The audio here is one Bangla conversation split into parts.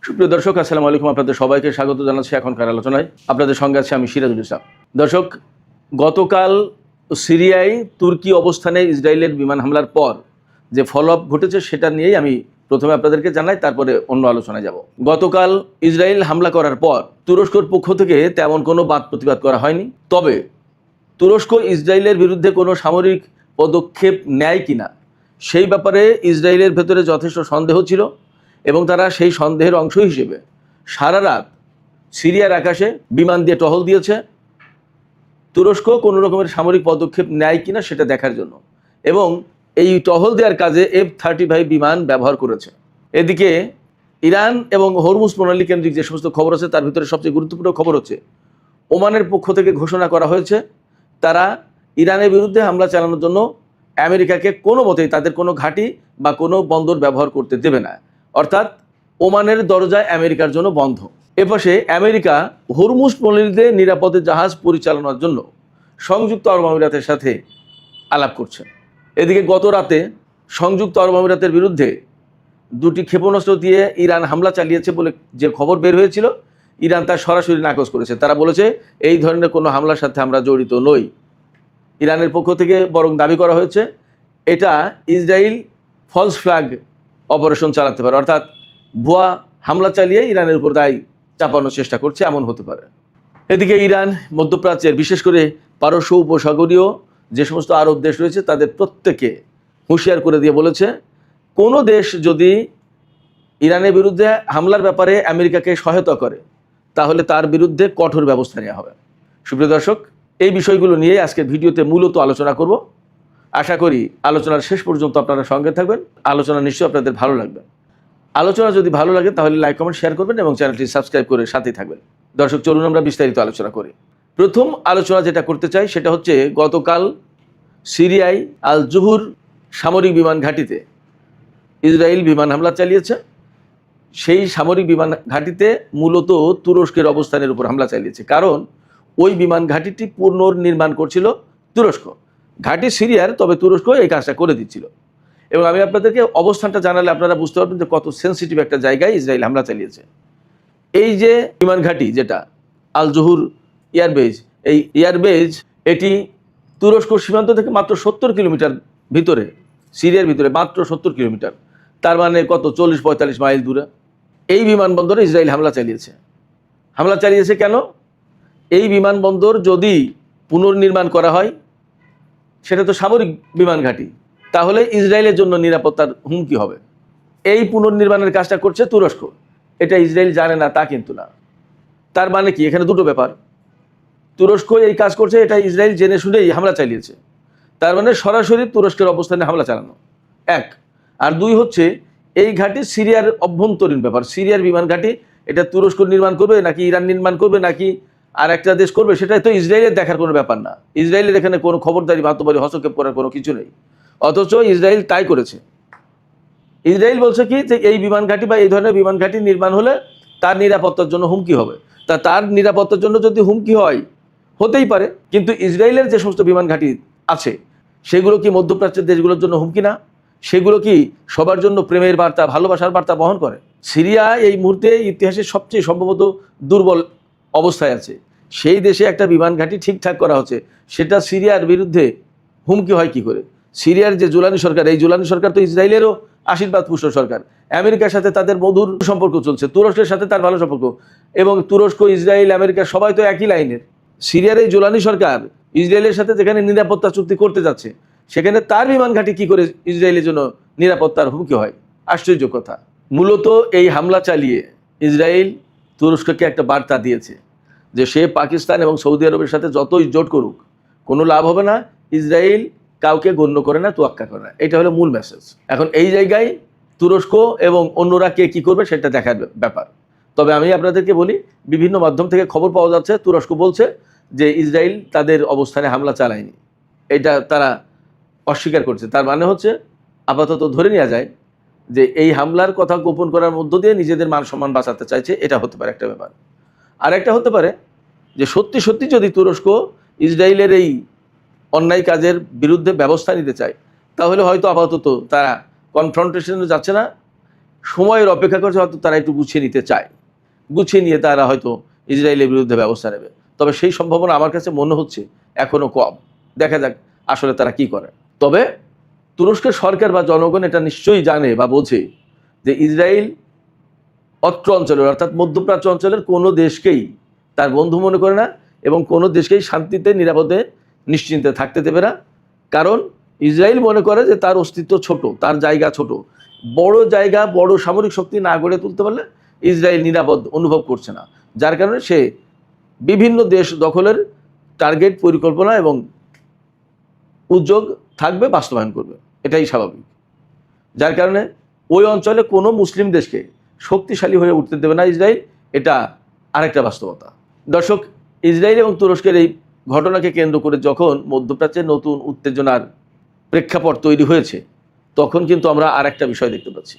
সুপ্রিয় দর্শক, আসসালামু আলাইকুম। আপনাদের সবাইকে স্বাগত জানাচ্ছি এখনকার আলোচনায়। আপনাদের সঙ্গে আছি আমি সিরাজুল ইসলাম। দর্শক, গতকাল সিরিয়ায় তুর্কি অবস্থানে ইসরায়েলের বিমান হামলার পর যে ফলো আপ ঘটেছে সেটা নিয়েই আমি প্রথমে আপনাদেরকে জানাই, তারপরে অন্য আলোচনায় যাব। গতকাল ইসরায়েল হামলা করার পর তুরস্কর পক্ষ থেকে তেমন কোনো বাদ প্রতিবাদ করা হয়নি। তবে তুরস্ক ইসরায়েলের বিরুদ্ধে কোনো সামরিক পদক্ষেপ নেয় কিনা সেই ব্যাপারে ইসরায়েলের ভেতরে যথেষ্ট সন্দেহ ছিল এবং তারা সেই সন্দেহের অংশ হিসেবে সারা রাত সিরিয়ার আকাশে বিমান দিয়ে টহল দিয়েছে তুরস্ক কোনো রকমের সামরিক পদক্ষেপ নেয় কিনা সেটা দেখার জন্য, এবং এই টহল দেওয়ার কাজে F-35 বিমান ব্যবহার করেছে। এদিকে ইরান এবং হরমুজ প্রণালী কেন্দ্রিক যে সমস্ত খবর আছে তার ভিতরে সবচেয়ে গুরুত্বপূর্ণ খবর হচ্ছে ওমানের পক্ষ থেকে ঘোষণা করা হয়েছে তারা ইরানের বিরুদ্ধে হামলা চালানোর জন্য আমেরিকাকে কোনো মতেই তাদের কোনো ঘাঁটি বা কোনো বন্দর ব্যবহার করতে দেবে না, অর্থাৎ ওমানের দরজায় আমেরিকার জন্য বন্ধ। এপাশে আমেরিকা হরমুজ প্রণালীতে নিরাপদে জাহাজ পরিচালনার জন্য সংযুক্ত আরব আমিরাতের সাথে আলাপ করছে। এদিকে গত রাতে সংযুক্ত আরব আমিরাতের বিরুদ্ধে দুটি ক্ষেপণাস্ত্র দিয়ে ইরান হামলা চালিয়েছে বলে যে খবর বের হয়েছিল, ইরান তার সরাসরি নাকচ করেছে। তারা বলেছে এই ধরনের কোনো হামলার সাথে আমরা জড়িত নই। ইরানের পক্ষ থেকে বরং দাবি করা হয়েছে এটা ইসরায়েল ফলস ফ্ল্যাগ অপারেশন চালাতে পারে, অর্থাৎ ভুয়া হামলা চালিয়ে ইরানের উপর দায় চাপানোর চেষ্টা করছে, এমন হতে পারে। এদিকে ইরান মধ্যপ্রাচ্যের বিশেষ করে পারস্য উপসাগরীয় যে সমস্ত আরব দেশ রয়েছে তাদের প্রত্যেকে হুঁশিয়ার করে দিয়ে বলেছে কোনো দেশ যদি ইরানের বিরুদ্ধে হামলার ব্যাপারে আমেরিকাকে সহায়তা করে তাহলে তার বিরুদ্ধে কঠোর ব্যবস্থা নেওয়া হবে। সুপ্রিয় দর্শক, এই বিষয়গুলো নিয়ে আজকের ভিডিওতে মূলত আলোচনা করব। আশা করি আলোচনার শেষ পর্যন্ত আপনারা সঙ্গে থাকবেন। আলোচনা নিশ্চয়ই আপনাদের ভালো লাগবে। আলোচনা যদি ভালো লাগে তাহলে লাইক কমেন্ট শেয়ার করবেন এবং চ্যানেলটি সাবস্ক্রাইব করে সাথেই থাকবেন। দর্শক, চলুন আমরা বিস্তারিত আলোচনা করি। প্রথম আলোচনা যেটা করতে চাই সেটা হচ্ছে গতকাল সিরিয়ায় আল জুহুর সামরিক বিমান ঘাঁটিতে ইসরায়েল বিমান হামলা চালিয়েছে। সেই সামরিক বিমান ঘাঁটিতে মূলত তুরস্কের অবস্থানের উপর হামলা চালিয়েছে, কারণ ওই বিমান ঘাঁটিটি পুনর্নির্মাণ করছিল তুরস্ক। ঘাঁটি সিরিয়ার, তবে তুরস্ক এই কাজটা করে দিচ্ছিল। এবং আমি আপনাদেরকে অবস্থানটা জানালে আপনারা বুঝতে পারবেন যে কত সেন্সিটিভ একটা জায়গায় ইসরায়েল হামলা চালিয়েছে। এই যে বিমান ঘাঁটি যেটা আল জুহুর এয়ারবেজ, এই এয়ারবেজ এটি তুরস্ক সীমান্ত থেকে মাত্র 70 কিলোমিটার ভিতরে, সিরিয়ার ভিতরে মাত্র 70 কিলোমিটার, তার মানে কত 40-45 মাইল দূরে। এই বিমানবন্দরে ইসরায়েল হামলা চালিয়েছে। হামলা চালিয়েছে কেন? এই বিমানবন্দর যদি পুনর্নির্মাণ করা হয় সেটা তো সামরিক বিমান ঘাঁটি, তাহলে ইসরায়েলের জন্য নিরাপত্তার হুমকি হবে। এই পুনর্নির্মাণের কাজটা করছে তুরস্ক। এটা ইসরায়েল জানে না তা কিন্তু না। তার মানে কি, এখানে দুটো ব্যাপার। তুরস্ক এই কাজ করছে, এটা ইসরায়েল জেনে শুনেই হামলা চালিয়েছে। তার মানে সরাসরি তুরস্কের অবস্থানে হামলা চালানো, এক। আর দুই হচ্ছে এই ঘাঁটি সিরিয়ার অভ্যন্তরীণ ব্যাপার। সিরিয়ার বিমান ঘাঁটি এটা তুরস্ক নির্মাণ করবে নাকি ইরান নির্মাণ করবে নাকি আর একটা দেশ করবে, সেটা তো ইসরায়েলের দেখার কোনো ব্যাপার না। ইসরায়েলের এখানে কোনো খবরদারি মাতবারি হস্তক্ষেপ করার কোনো কিছু নেই, অথচ ইসরায়েল তাই করেছে। ইসরায়েল বলছে কি যে এই বিমান ঘাঁটি বা এই ধরনের বিমান ঘাঁটি নির্মাণ হলে তার নিরাপত্তার জন্য হুমকি হবে। তার নিরাপত্তার জন্য যদি হুমকি হয় হতেই পারে, কিন্তু ইসরায়েলের যে সমস্ত বিমান ঘাঁটি আছে সেগুলো কি মধ্যপ্রাচ্যের দেশগুলোর জন্য হুমকি না? সেগুলো কি সবার জন্য প্রেমের বার্তা, ভালোবাসার বার্তা বহন করে? সিরিয়া এই মুহূর্তে ইতিহাসের সবচেয়ে সম্ভবত দুর্বল অবস্থায় আছে। সেই দেশে একটা বিমান ঘাঁটি ঠিকঠাক করা হচ্ছে, সেটা সিরিয়ার বিরুদ্ধে হুমকি হয় কি করে? সিরিয়ার যে জুলানি সরকার, এই জুলানি সরকার তো ইসরায়েলেরও আশীর্বাদ পুষ্ট সরকার। আমেরিকার সাথে তাদের মধুর সম্পর্ক চলছে, তুরস্কের সাথে তার ভালো সম্পর্ক, এবং তুরস্ক, ইসরায়েল, আমেরিকা সবাই তো একই লাইনের। সিরিয়ার এই জুলানি সরকার ইসরায়েলের সাথে যেখানে নিরাপত্তা চুক্তি করতে যাচ্ছে সেখানে তার বিমান ঘাঁটি কী করে ইসরায়েলের জন্য নিরাপত্তার হুমকি হয়? আশ্চর্য কথা। মূলত এই হামলা চালিয়ে ইসরায়েল তুরস্ককে একটা বার্তা দিয়েছে যে সে পাকিস্তান এবং সৌদি আরবের সাথে যতই জোট করুক কোনো লাভ হবে না, ইসরায়েল কাউকে গণ্য করে না, তোয়াক্কা করে না। এটা হলো মূল মেসেজ। এখন এই জায়গায় তুরস্ক এবং অন্যরা কে কী করবে সেটা দেখার ব্যাপার। তবে আমি আপনাদেরকে বলি, বিভিন্ন মাধ্যম থেকে খবর পাওয়া যাচ্ছে তুরস্ক বলছে যে ইসরায়েল তাদের অবস্থানে হামলা চালায়নি, এটা তারা অস্বীকার করছে। তার মানে হচ্ছে আপাতত ধরে নেওয়া যায় যে এই হামলার কথা গোপন করার মধ্য দিয়ে নিজেদের মান সম্মান বাঁচাতে চাইছে, এটা হতে পারে একটা ব্যাপার। আর একটা হতে পারে যে সত্যি সত্যি যদি তুরস্ক ইসরায়েলের এই অন্যায় কাজের বিরুদ্ধে ব্যবস্থা নিতে চায় তাহলে হয়তো আপাতত তারা কনফ্রন্টেশনে যাচ্ছে না, সময়ের অপেক্ষা করছে, হয়তো তারা একটু গুছিয়ে নিতে চায়, গুছিয়ে নিয়ে তারা হয়তো ইসরায়েলের বিরুদ্ধে ব্যবস্থা নেবে। তবে সেই সম্ভাবনা আমার কাছে মনে হচ্ছে এখনও কম। দেখা যাক আসলে তারা কি করে। তবে তুরস্কের সরকার বা জনগণ এটা নিশ্চয়ই জানে বা বোঝে যে ইসরায়েল অত্র অঞ্চলের অর্থাৎ মধ্যপ্রাচ্য অঞ্চলের কোনো দেশকেই তার বন্ধু মনে করে না এবং কোনো দেশকেই শান্তিতে নিরাপদে নিশ্চিন্তে থাকতে দেবে না। কারণ ইসরায়েল মনে করে যে তার অস্তিত্ব ছোট, তার জায়গা ছোট। বড় জায়গা, বড় সামরিক শক্তি না গড়ে তুলতে পারলে ইসরায়েল নিরাপদ অনুভব করছে না, যার কারণে সে বিভিন্ন দেশ দখলের টার্গেট, পরিকল্পনা এবং উদ্যোগ থাকবে, বাস্তবায়ন করবে। এটাই স্বাভাবিক। যার কারণে ওই অঞ্চলে কোনো মুসলিম দেশকে শক্তিশালী হয়ে উঠতে দেবে না ইসরায়েল। এটা আরেকটা বাস্তবতা। দর্শক, ইসরায়েল এবং তুরস্কের এই ঘটনাকে কেন্দ্র করে যখন মধ্যপ্রাচ্যে নতুন উত্তেজনার প্রেক্ষাপট তৈরি হয়েছে, তখন কিন্তু আমরা আরেকটা বিষয় দেখতে পাচ্ছি।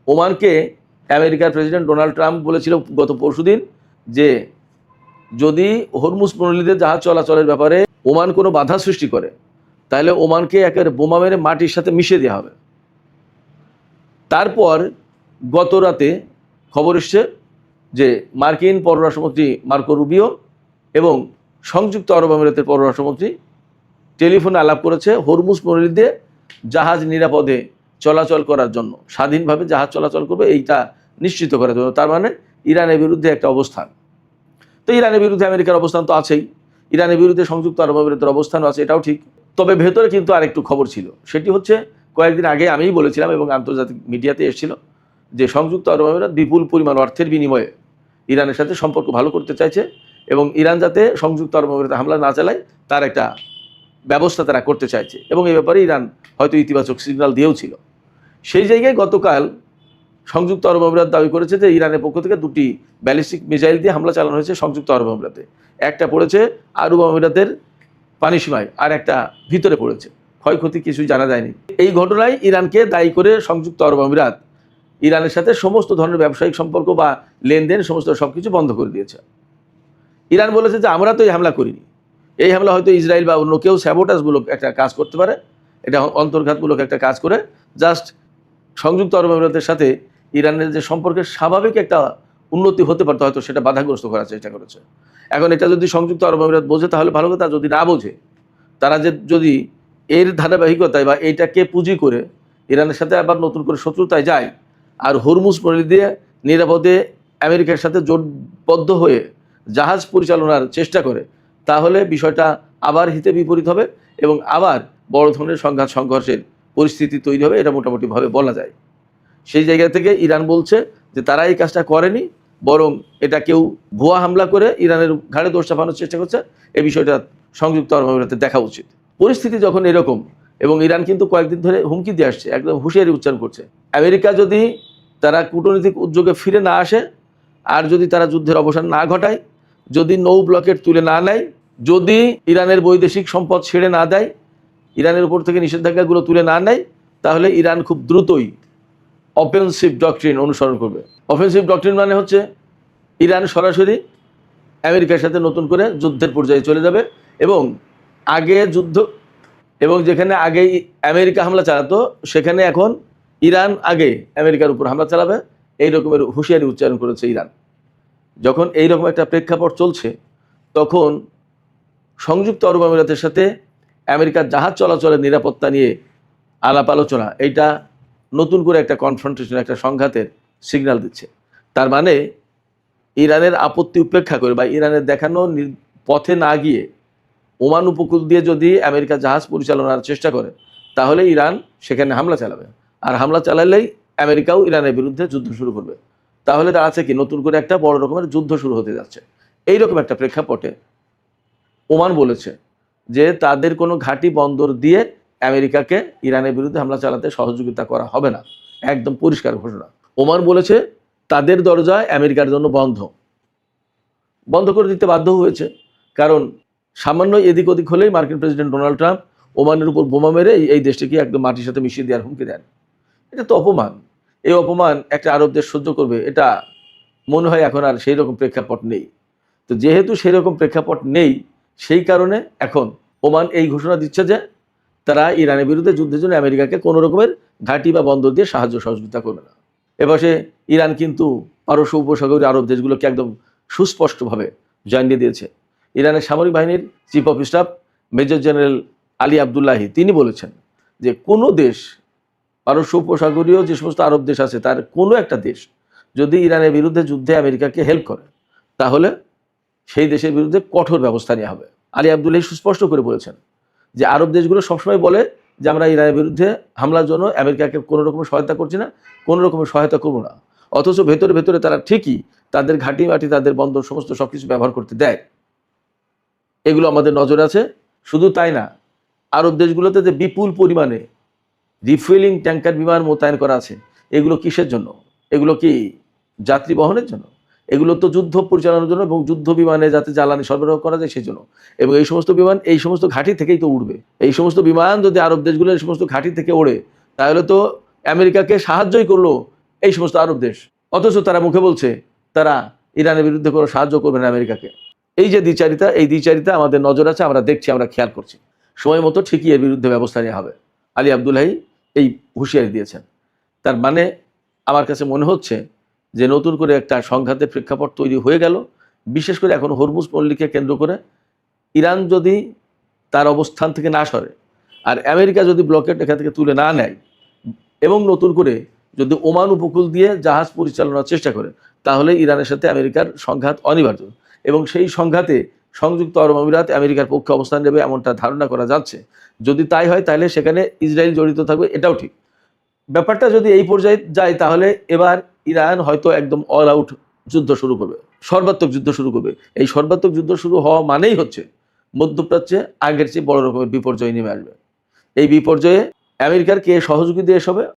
ওমানকে আমেরিকার প্রেসিডেন্ট ডোনাল্ড ট্রাম্প বলেছিল গত পরশুদিন যে যদি হরমুজ প্রণালীতে জাহাজ চলাচলের ব্যাপারে ওমান কোনো বাধা সৃষ্টি করে, তাহলে ওমানকে একেবারে বোমা মেরে মাটির সাথে মিশিয়ে দেওয়া হবে। তারপর গত রাতে খবর এসছে যে মার্কিন পররাষ্ট্রমন্ত্রী মার্কো রুবিও এবং সংযুক্ত আরব আমিরাতের পররাষ্ট্রমন্ত্রী টেলিফোনে আলাপ করেছে হরমুজ প্রণালী দিয়ে জাহাজ নিরাপদে চলাচল করার জন্য, স্বাধীনভাবে জাহাজ চলাচল করবে এইটা নিশ্চিত করার জন্য। তার মানে ইরানের বিরুদ্ধে একটা অবস্থান। তো ইরানের বিরুদ্ধে আমেরিকার অবস্থান তো আছেই, ইরানের বিরুদ্ধে সংযুক্ত আরব আমিরাতের অবস্থানও আছে, এটাও ঠিক। তবে ভেতরে কিন্তু আরেকটু খবর ছিল। সেটি হচ্ছে কয়েকদিন আগে আমিই বলেছিলাম এবং আন্তর্জাতিক মিডিয়াতে এসেছিল যে সংযুক্ত আরব আমিরাত বিপুল পরিমাণ অর্থের বিনিময়ে ইরানের সাথে সম্পর্ক ভালো করতে চাইছে এবং ইরান যাতে সংযুক্ত আরব আমিরাতে হামলা না চালায় তার একটা ব্যবস্থা তারা করতে চাইছে এবং এই ব্যাপারে ইরান হয়তো ইতিবাচক সিগন্যাল দিয়েও ছিল। সেই জায়গায় গতকাল সংযুক্ত আরব আমিরাত দাবি করেছে যে ইরানের পক্ষ থেকে 2টি ব্যালিস্টিক মিসাইল দিয়ে হামলা চালানো হয়েছে সংযুক্ত আরব আমিরাতে। একটা পড়েছে আরব আমিরাতের পানিসীমায় আর একটা ভিতরে পড়েছে, ক্ষয়ক্ষতি কিছুই জানা যায়নি। এই ঘটনায় ইরানকে দায়ী করে সংযুক্ত আরব আমিরাত ইরানের সাথে সমস্ত ধরনের ব্যবসায়িক সম্পর্ক বা লেনদেন সমস্ত সব কিছু বন্ধ করে দিয়েছে। ইরান বলেছে যে আমরা তো এই হামলা করিনি, এই হামলা হয়তো ইসরায়েল বা অন্য কেউ স্যাবোটাজমূলক একটা কাজ করতে পারে, এটা অন্তর্ঘাতমূলক একটা কাজ করে জাস্ট সংযুক্ত আরব আমিরাতের সাথে ইরানের যে সম্পর্কের স্বাভাবিক একটা উন্নতি হতে পারতো হয়তো সেটা বাধাগ্রস্ত করার চেষ্টা করেছে। এখন এটা যদি সংযুক্ত আরব আমিরাত বোঝে তাহলে ভালো কথা, যদি না বোঝে তারা যদি এর ধারাবাহিকতায় বা এইটাকে পুঁজি করে ইরানের সাথে আবার নতুন করে শত্রুতায় যায় আর হরমুজ প্রণালী দিয়ে নিরাপদে আমেরিকার সাথে জোটবদ্ধ হয়ে জাহাজ পরিচালনার চেষ্টা করে, তাহলে বিষয়টা আবার হিতে বিপরীত হবে এবং আবার বড় ধরনের সংঘাত সংঘর্ষের পরিস্থিতি তৈরি হবে, এটা মোটামুটিভাবে বলা যায়। সেই জায়গা থেকে ইরান বলছে যে তারা এই কাজটা করেনি, বরং এটা কেউ ভুয়া হামলা করে ইরানের ঘাড়ে দোষ চাপানোর চেষ্টা করছে। এই বিষয়টা সংযুক্ত আরব আমিরাতে দেখা উচিত। পরিস্থিতি যখন এরকম এবং ইরান কিন্তু কয়েকদিন ধরে হুমকি দিয়ে আসছে, একদম হুঁশিয়ারি উচ্চারণ করছে, আমেরিকা যদি তারা কূটনৈতিক উদ্যোগে ফিরে না আসে আর যদি তারা যুদ্ধের অবসান না ঘটায়, যদি নৌ ব্লকেট তুলে না নেয়, যদি ইরানের বৈদেশিক সম্পদ ছেড়ে না দেয়, ইরানের উপর থেকে নিষেধাজ্ঞাগুলো তুলে না নেয়, তাহলে ইরান খুব দ্রুতই অফেন্সিভ ডক্ট্রিন অনুসরণ করবে। অফেন্সিভ ডক্ট্রিন মানে হচ্ছে ইরান সরাসরি আমেরিকার সাথে নতুন করে যুদ্ধের পর্যায়ে চলে যাবে এবং আগে যুদ্ধ এবং যেখানে আগে আমেরিকা হামলা চালাতো সেখানে এখন ইরান আগে আমেরিকার উপর হামলা চালাবে, এই রকমের হুঁশিয়ারি উচ্চারণ করেছে ইরান। যখন এইরকম একটা প্রেক্ষাপট চলছে তখন সংযুক্ত আরব আমিরাতের সাথে আমেরিকার জাহাজ চলাচলের নিরাপত্তা নিয়ে আলাপ আলোচনা, এইটা নতুন করে একটা কনফ্রন্টেশন, একটা সংঘাতের সিগন্যাল দিচ্ছে। তার মানে ইরানের আপত্তি উপেক্ষা করে বা ইরানের দেখানো পথে না গিয়ে ওমান উপকূল দিয়ে যদি আমেরিকা জাহাজ পরিচালনার চেষ্টা করে, তাহলে ইরান সেখানে হামলা চালাবে আর হামলা চালালেই আমেরিকাও ইরানের বিরুদ্ধে যুদ্ধ শুরু করবে। তাহলে দাঁড়াচ্ছে কি নতুন করে একটা বড় রকমের যুদ্ধ শুরু হতে যাচ্ছে। এইরকম একটা প্রেক্ষাপটে ওমান বলেছে যে তাদের কোনো ঘাঁটি বন্দর দিয়ে আমেরিকাকে ইরানের বিরুদ্ধে হামলা চালাতে সহযোগিতা করা হবে না, একদম পরিষ্কার ঘোষণা। ওমান বলেছে তাদের দরজা আমেরিকার জন্য বন্ধ করে দিতে বাধ্য হয়েছে, কারণ সামান্য এদিক ওদিক হলেই মার্কিন প্রেসিডেন্ট ডোনাল্ড ট্রাম্প ওমানের উপর বোমা মেরে এই দেশটিকে একদম মাটির সাথে মিশিয়ে দেওয়ার হুমকি দেন। এটা তো অপমান। এই অপমান একটা আরব দেশ সহ্য করবে এটা মনে হয় এখন আর সেই রকম প্রেক্ষাপট নেই। তো যেহেতু সেই রকম প্রেক্ষাপট নেই, সেই কারণে এখন ওমান এই ঘোষণা দিচ্ছে যে তারা ইরানের বিরুদ্ধে যুদ্ধের জন্য আমেরিকাকে কোনো রকমের ঘাঁটি বা বন্দর দিয়ে সাহায্য সহযোগিতা করবে না। এপাশে ইরান কিন্তু পারস্য উপসাগরীয় আরব দেশগুলোকে একদম সুস্পষ্টভাবে জানিয়ে দিয়েছে। ইরানের সামরিক বাহিনীর chief of staff major general Ali Abdullahi তিনি বলেছেন যে কোনো দেশ, পারস্য উপসাগরীয় যে সমস্ত আরব দেশ আছে তার কোনো একটা দেশ যদি ইরানের বিরুদ্ধে যুদ্ধে আমেরিকাকে হেল্প করে তাহলে সেই দেশের বিরুদ্ধে কঠোর ব্যবস্থা নেওয়া হবে। আলী আবদুল্লাহি সুস্পষ্ট করে বলেছেন যে আরব দেশগুলো সবসময় বলে যে আমরা ইরানের বিরুদ্ধে হামলার জন্য আমেরিকাকে কোনো রকমের সহায়তা করছি না, কোনো রকমের সহায়তা করবো না, অথচ ভেতরে ভেতরে তারা ঠিকই তাদের ঘাঁটি মাটি, তাদের বন্দর সমস্ত সব কিছু ব্যবহার করতে দেয়। এগুলো আমাদের নজর আছে। শুধু তাই না, আরব দেশগুলোতে যে বিপুল পরিমাণে রিফুয়েলিং ট্যাঙ্কার বিমান মোতায়েন করা আছে, এগুলো কিসের জন্য? এগুলো কি যাত্রী বহনের জন্য? এগুলো তো যুদ্ধ পরিচালনার জন্য এবং যুদ্ধ বিমানে যাতে জ্বালানি সরবরাহ করা যায় সেই জন্য। এবং এই সমস্ত বিমান এই সমস্ত ঘাঁটি থেকেই তো উড়বে। এই সমস্ত বিমান যদি আরব দেশগুলো এই সমস্ত ঘাঁটি থেকে ওড়ে তাহলে তো আমেরিকাকে সাহায্যই করলো এই সমস্ত আরব দেশ, অথচ তারা মুখে বলছে তারা ইরানের বিরুদ্ধে কোনো সাহায্য করবে না আমেরিকাকে। এই যে দ্বিচারিতা, এই দ্বিচারিতা আমাদের নজর আছে, আমরা দেখছি, আমরা খেয়াল করছি। সময় মতো ঠিকই এর বিরুদ্ধে ব্যবস্থা নেওয়া হবে। আলী আবদুল্লাহি এই হুঁশিয়ারি দিয়েছেন। তার মানে আমার কাছে মনে হচ্ছে যে নতুন করে একটা সংঘাতের প্রেক্ষাপট তৈরি হয়ে গেল। বিশেষ করে এখন হরমুজ পল্লীকে কেন্দ্র করে ইরান যদি তার অবস্থান থেকে না সরে আর আমেরিকা যদি ব্লকেট এখান থেকে তুলে না নেয় এবং নতুন করে যদি ওমান উপকূল দিয়ে জাহাজ পরিচালনার চেষ্টা করে তাহলে ইরানের সাথে আমেরিকার সংঘাত অনিবার্য। এবং সেই সংঘাতে সংযুক্ত আরব আমিরাত আমেরিকার পক্ষে অবস্থান নেবে এমনটা ধারণা করা যাচ্ছে। যদি তাই হয় তাহলে সেখানে ইসরায়েল জড়িত থাকবে, এটাও ঠিক। ব্যাপারটা যদি এই পর্যায়ে যায় তাহলে এবার ইরান হয়তো একদম অল আউট যুদ্ধ শুরু করবে, সর্বাত্মক যুদ্ধ শুরু করবে। এই সর্বাত্মক যুদ্ধ শুরু হওয়া মানেই হচ্ছে মধ্যপ্রাচ্যে আগের চেয়ে বড় রকমের বিপর্যয় নেমে আসবে। এই বিপর্যয়ে আমেরিকার কে সহযোগী দেশ হবে?